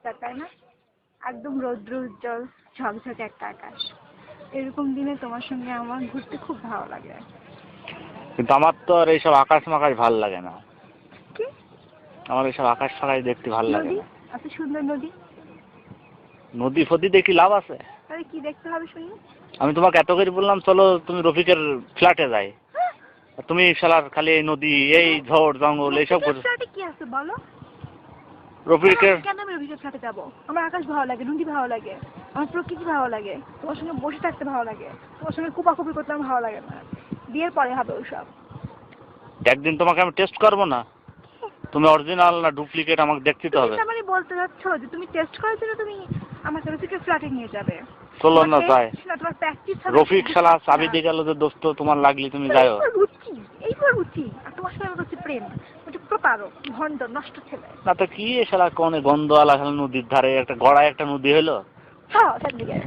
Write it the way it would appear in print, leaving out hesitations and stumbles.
পরিষ্কার, তাই না? একদম রৌদ্র উজ্জ্বল ঝকঝকে একটা আকাশ। এরকম দিনে তোমার সঙ্গে আমার ঘুরতে খুব ভালো লাগে। কিন্তু আমার তো আর এইসব আকাশ মাকাশ ভাল লাগে না। কি? আমার এইসব আকাশ ফাকাশ দেখতে ভাল লাগে নদী, না। এত সুন্দর নদী। নদী ফদি দেখি লাভ আছে? তাহলে কি দেখতে হবে শুনি? আমি তোমাকে এত করে বললাম চলো তুমি রফিকের ফ্ল্যাটে যাই, তুমি শালার খালি এই নদী এই ঝড় জঙ্গল এইসব করছো। ফ্ল্যাটে কি আছে বলো? রফিকের কেন আমি রফিকের ফ্ল্যাটে যাবো? আমার আকাশ ভালো লাগে, নদী ভালো লাগে, আমার প্রকৃতি ভালো লাগে, তোমার সঙ্গে বসে থাকতে ভালো লাগে, তোমার সঙ্গে কুপাকুপি করতে আমার ভালো লাগে না। বিয়ের পরে হবে ওইসব। একদিন তোমাকে আমি টেস্ট করবো না তুমি অরিজিনাল না ডুপ্লিকেট আমাকে দেখতে তো হবে। তুমি মানে বলতে যাচ্ছ যে তুমি টেস্ট করার জন্য তুমি আমাকে রফিকের ফ্ল্যাটে নিয়ে যাবে? চলো না তাই। তোমার প্র্যাকটিস হবে। রফিক শালা চাবি দিয়ে গেল যে দোস্ত তোমার লাগলি তুমি যাও। এইবার রুচি আর তোমার সঙ্গে আমার হচ্ছে প্রেম। ওটা প্রতারক, ভণ্ড, নষ্ট ছেলে। না তো কি শালা কোনে গন্ধওয়ালা শালা নদীর ধারে একটা গড়ায় একটা নদী হলো। হ্যাঁ, সেদিকে